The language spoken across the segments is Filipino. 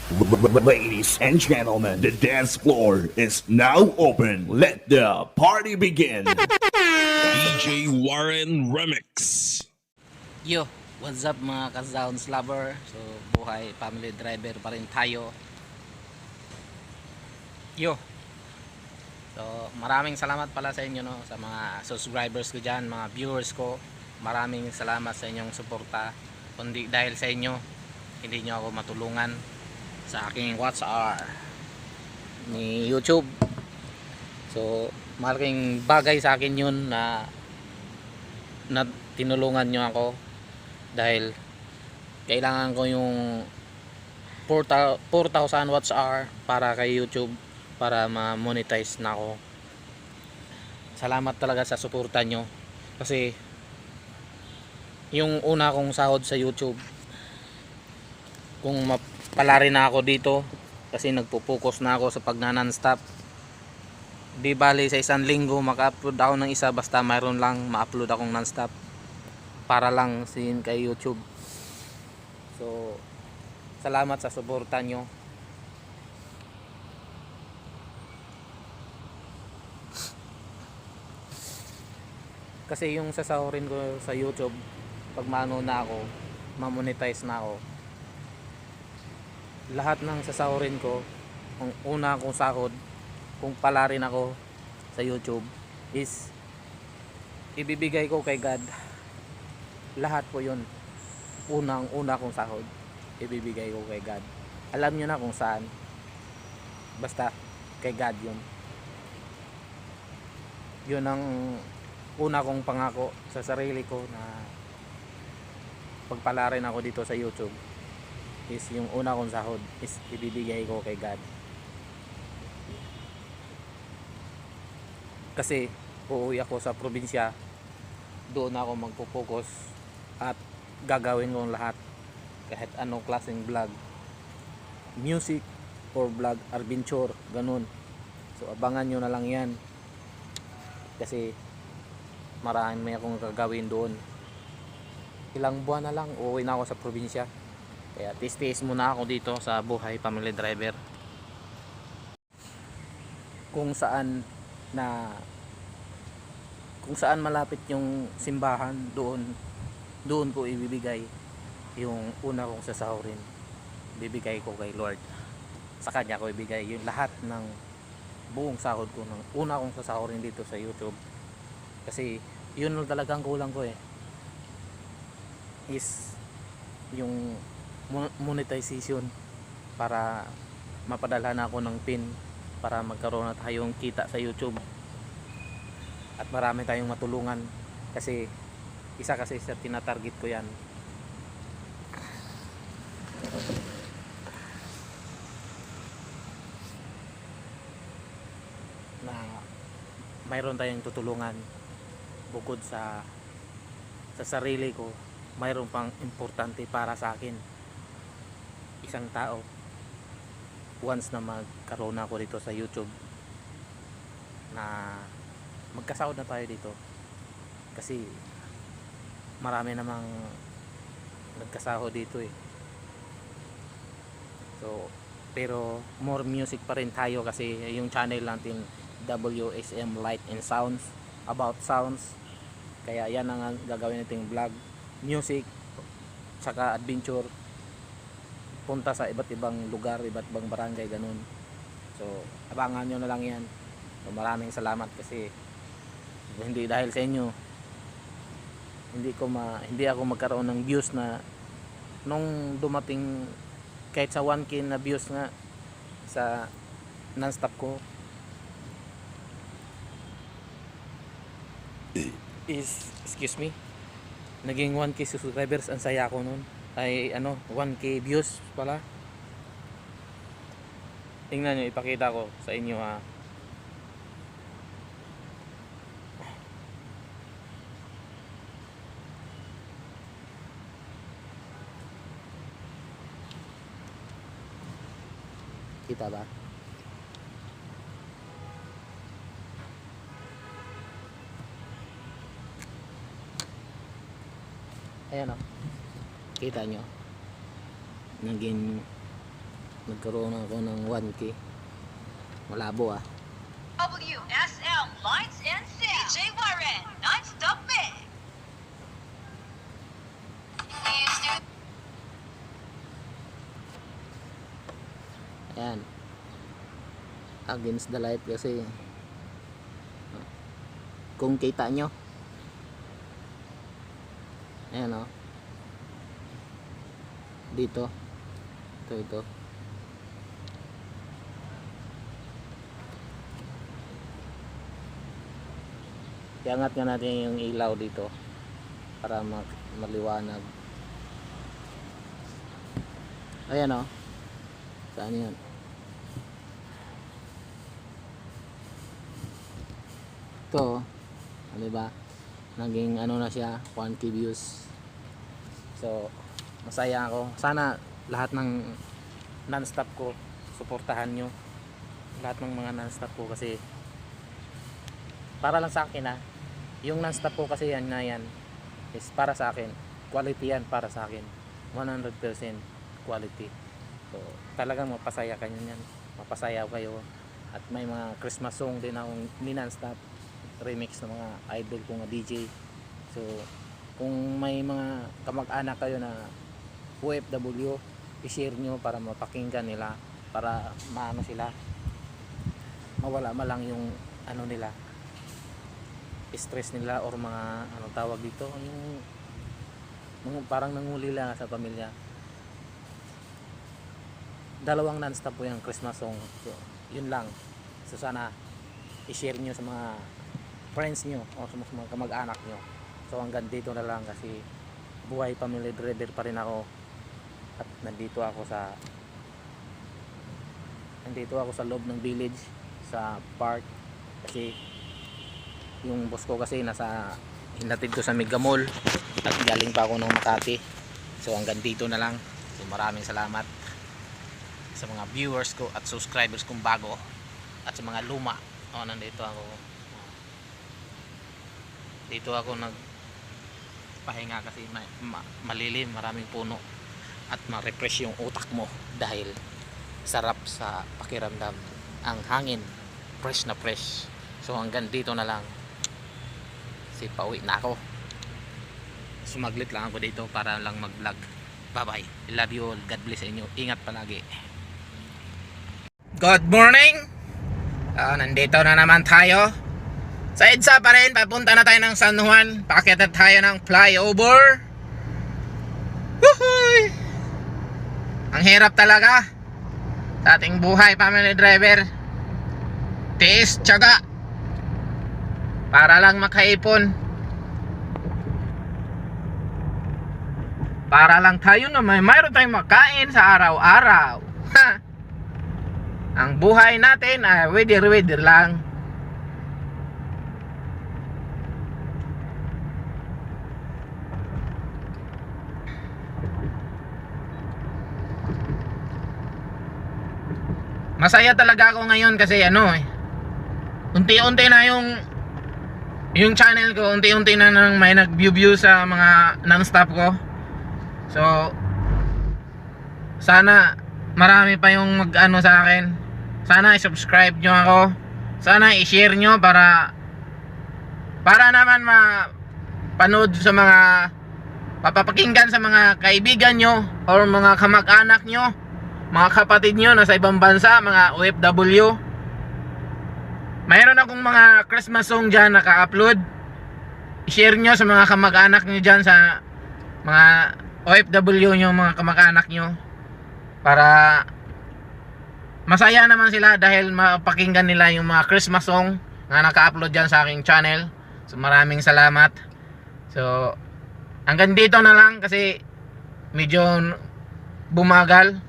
Ladies and gentlemen, the dance floor is now open. Let the party begin. DJ Warren Remix. Yo, what's up mga ka-Sounds lover? So, buhay family driver pa rin tayo. Yo. So, maraming salamat pala sa inyo no, sa mga subscribers ko diyan, mga viewers ko. Maraming salamat sa inyong suporta. Kundi dahil sa inyo, hindi niyo ako matulungan sa aking WhatsApp ni YouTube. So, malaking bagay sa akin 'yun na tinulungan niyo ako dahil kailangan ko yung 4,000 watts hour para kay YouTube para ma-monetize na ako. Salamat talaga sa suporta nyo kasi yung una kong sahod sa YouTube, kung mapala rin na ako dito kasi nagpo-focus na ako sa pagna-non-stop, di bali sa isang linggo maka-upload ako ng isa, basta mayroon lang ma-upload akong non-stop para lang sin kay YouTube. So salamat sa suporta nyo. Kasi yung sasahurin ko sa YouTube, pag maano na ako, ma-monetize na ako, lahat ng sasahurin ko, kung una kong sahod, kung pala rin ako sa YouTube, is ibibigay ko kay God. Lahat po yun, una kong sahod, ibibigay ko kay God. Alam nyo na kung saan, basta kay God yun. Yun ang una kong pangako sa sarili ko na pagpala rin ako dito sa YouTube, is yung una kong sahod is ibibigay ko kay God. Kasi uuwi ako sa probinsya, doon ako magpo-focus at gagawin ko lahat, kahit anong klaseng vlog, music or vlog, adventure, ganun. So abangan nyo na lang yan kasi marami akong gagawin doon. Ilang buwan na lang uuwi na ako sa probinsya, kaya tiis muna ako dito sa buhay family driver. Kung saan malapit yung simbahan, doon ko ibibigay yung una kong sasahurin, bibigay ko kay Lord. Sa kanya ko ibigay yung lahat ng buong sahod ko ng una kong sasahurin dito sa YouTube. Kasi yun lang talagang kulang ko is yung monetization, para mapadala na ako ng pin para magkaroon na tayong kita sa YouTube at marami tayong matulungan, kasi isa kasi sa tinatarget ko yan. Na mayroon tayong tutulungan bukod sa sarili ko, mayroon pang importante para sa akin. Isang tao, once na magkaroon ako dito sa YouTube, na magkasahod na tayo dito, kasi marami namang nagkasahod dito So pero more music pa rin tayo kasi yung channel natin WSM Light and Sounds, about sounds. Kaya yan ang gagawin nating vlog, music saka adventure, punta sa iba't ibang lugar, iba't ibang barangay, ganun. So abangan nyo na lang yan. So, maraming salamat kasi hindi dahil sa inyo hindi ako magkaroon ng views na nung dumating, kahit sa 1K na views nga sa non-stop ko, is, excuse me, naging 1K subscribers. Ang saya ko nun, ay 1K views pala. Tingnan nyo, ipakita ko sa inyo ha. Kita ba? Ayan o. Kita nyo. Naging Nagkaroon ako ng 1K. Malabo ah. WSM Lights and Sound. DJ Warren, non-stop mix. Ayan. Against the light kasi kung kita nyo. Ayan o. Dito. Ito. Iangat nga natin yung ilaw dito para maliwanag. Ayan o. Saan yun? Ito, diba? Naging ano na siya, 1K views. So, masaya ako. Sana lahat ng non-stop ko suportahan nyo. Lahat ng mga non-stop ko kasi para lang sa akin ha. Yung non-stop ko kasi yan na yan is para sa akin. Quality yan para sa akin. 100% quality. So, talagang mapasaya kayo yan. Mapasaya kayo. At may mga Christmas song din akong ni non-stop remix ng mga idol ko nga DJ. So kung may mga kamag-anak kayo na OFW, i-share nyo para mapakinggan nila, para maano sila, mawala lang yung ano nila, stress nila or mga ano tawag dito, yung parang nangulila sa pamilya. Dalawang non-stop po yung Christmas song. So yun lang. So sana i-share nyo sa mga friends nyo o sa mga kamag-anak nyo. So hanggang dito na lang kasi buhay family driver pa rin ako. At nandito ako sa loob ng village, sa park, kasi yung boss ko kasi hinatid ko sa Mega Mall at galing pa ako ng Makati. So hanggang dito na lang. So maraming salamat sa mga viewers ko at subscribers kong bago at sa mga luma. Nandito ako. Dito ako nagpahinga kasi malilim, maraming puno at ma-refresh yung utak mo dahil sarap sa pakiramdam ang hangin, fresh na fresh. So hanggang dito na lang. Kasi pauwi na ako. Sumaglit lang ako dito para lang mag-vlog. Bye bye. I love you all. God bless sa inyo. Ingat palagi. Good morning. Nandito na naman tayo sa EDSA pa rin. Papunta na tayo ng San Juan. Paakyat na tayo ng flyover. Woohoo! Ang hirap talaga sa ating buhay family driver. Tiis, tiyaga para lang makaipon, para lang tayo na mayroon tayong makain sa araw-araw. Ang buhay natin ay weather lang. Masaya talaga ako ngayon kasi unti-unti na yung channel ko, unti-unti na nang may nag-view sa mga non-stop ko. So sana marami pa yung mag-ano sa akin. Sana i-subscribe nyo ako. Sana i-share nyo para naman mapanood sa mga papapakinggan sa mga kaibigan nyo or mga kamag-anak nyo, mga kapatid nyo na sa ibang bansa, mga OFW. Mayroon akong mga Christmas song dyan naka-upload. I-share nyo sa mga kamag-anak nyo dyan, sa mga OFW nyo, mga kamag-anak nyo, para masaya naman sila dahil mapakinggan nila yung mga Christmas song na naka-upload dyan sa aking channel. So maraming salamat. So hanggang dito na lang kasi medyo bumagal.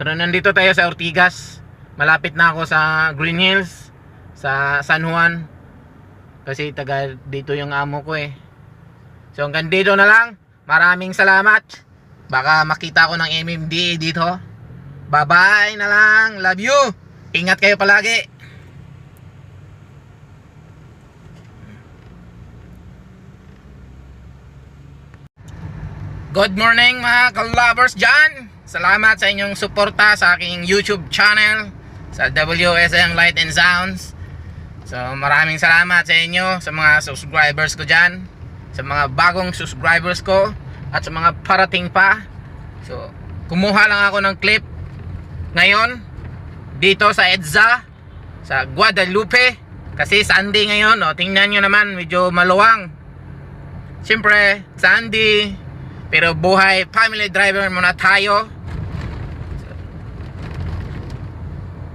Pero nandito tayo sa Ortigas. Malapit na ako sa Green Hills, sa San Juan. Kasi taga dito yung amo ko eh. So hanggang dito na lang. Maraming salamat. Baka makita ko ng MMDA dito. Bye bye na lang. Love you. Ingat kayo palagi. Good morning mga ka-lovers dyan! Salamat sa inyong suporta sa aking YouTube channel sa WSM Light and Sounds. So maraming salamat sa inyo, sa mga subscribers ko dyan, sa mga bagong subscribers ko, at sa mga parating pa. So kumuha lang ako ng clip ngayon dito sa EDSA sa Guadalupe kasi Sunday ngayon. Tingnan nyo naman, medyo maluwang. Siyempre Sunday, pero buhay family driver muna tayo.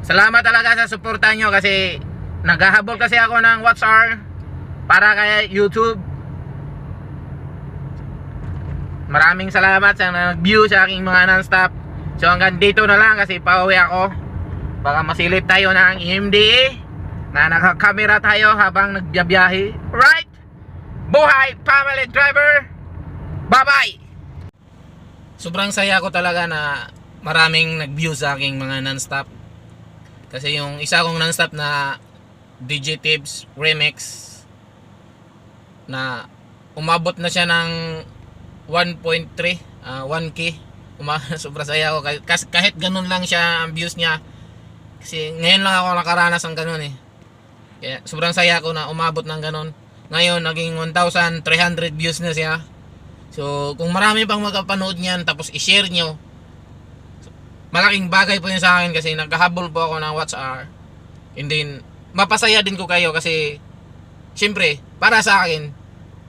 Salamat talaga sa suporta nyo kasi naghahabol kasi ako ng WhatsApp para kay YouTube. Maraming salamat sa nag-view sa aking mga non-stop. So hanggang dito na lang kasi pauwi ako. Baka masilip tayo ng EMDA na nakakamera tayo habang nagbiyahe. Right? Buhay family driver. Bye-bye! Sobrang saya ko talaga na maraming nag-view sa aking mga non-stop. Kasi yung isa kong non-stop na DJ Tips Remix na umabot na siya ng 1.3 1K. Sobrang saya ko kahit ganun lang siya ang views niya. Kasi ngayon lang ako nakaranas ng ganun eh. Kaya sobrang saya ko na umabot ng ganun. Ngayon naging 1,300 views na siya. So kung marami pang magkapanood niyan tapos i-share nyo, malaking bagay po yun sa akin kasi nagkahabol po ako ng WhatsApp. And then mapasaya din ko kayo kasi syempre para sa akin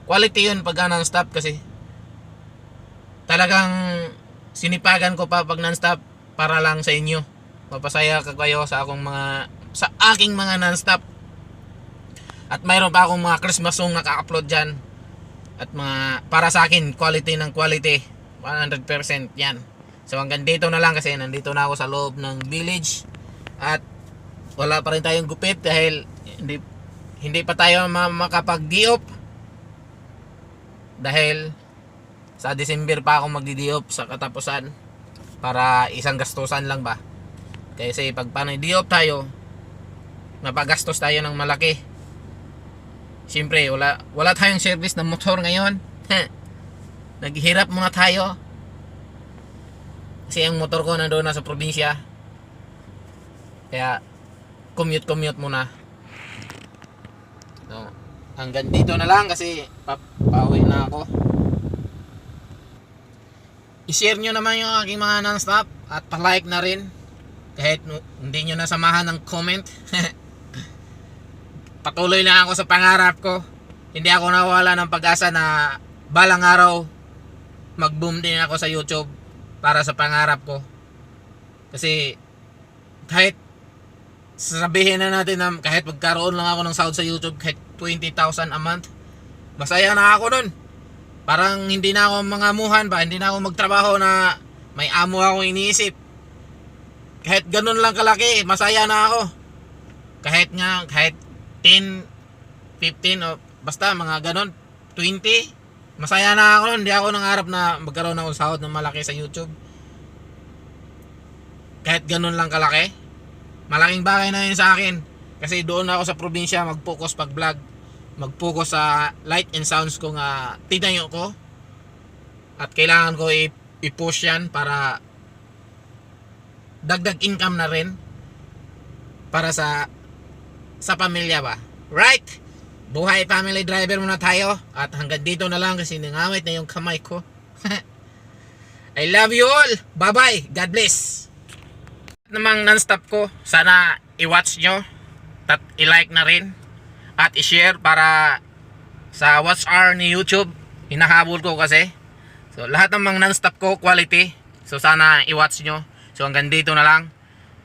quality yun pag non-stop kasi talagang sinipagan ko pa pag non-stop para lang sa inyo. Mapasaya kayo sa aking mga non-stop. At mayroon pa akong mga Christmas song naka-upload dyan. At mga para sa akin quality ng quality 100% yan. So hanggang dito na lang kasi nandito na ako sa loob ng village. At wala pa rin tayong gupit dahil hindi pa tayo makapag-diop. Dahil sa December pa ako magdi-diop sa katapusan para isang gastusan lang ba. Kasi pag paano i-diop tayo, mapagastos tayo ng malaki. Siyempre wala tayong service ng motor ngayon. Naghihirap muna tayo. Kasi ang motor ko nandoon na sa probinsya. Kaya commute muna. So, hanggang dito na lang kasi pauwi na ako. I-share nyo naman yung aking mga non-stop at pa-like na rin kahit hindi nyo nasamahan ng comment. Patuloy lang ako sa pangarap ko. Hindi ako nawala ng pag-asa na balang araw mag-boom din ako sa YouTube para sa pangarap ko. Kasi kahit sasabihin na natin na kahit magkaroon lang ako ng sahod sa YouTube kahit 20,000 a month, masaya na ako nun. Parang hindi na ako mangamuhan ba, hindi na ako magtrabaho na may amo ako iniisip. Kahit ganun lang kalaki, masaya na ako. Kahit 10, 15 o basta mga ganun, 20, masaya na ako. Hindi ako nangarap na magkaroon ng sahod ng malaki sa YouTube. Kahit ganun lang kalaki, malaking bagay na yun sa akin. Kasi doon ako sa probinsya mag-focus pag vlog, mag-focus sa light and sounds ko nga tinayo ko. At kailangan ko i-push yan para dagdag income na rin para sa pamilya ba. Right? Buhay family driver muna tayo. At hanggang dito na lang kasi nangawit na yung kamay ko. I love you all. Bye bye. God bless. Namang non-stop ko, sana i-watch nyo at i-like na rin at i-share para sa WhatsApp ni YouTube. Hinahabol ko kasi. So lahat ng mga non-stop ko quality. So sana i-watch nyo. So hanggang dito na lang.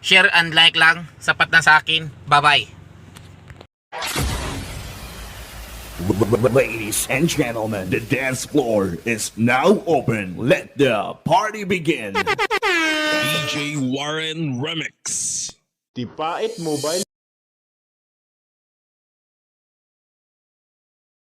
Share and like lang. Sapat na sa akin. Bye bye. Ladies and gentlemen, the dance floor is now open. Let the party begin. DJ Warren Remix. Tipait Mobile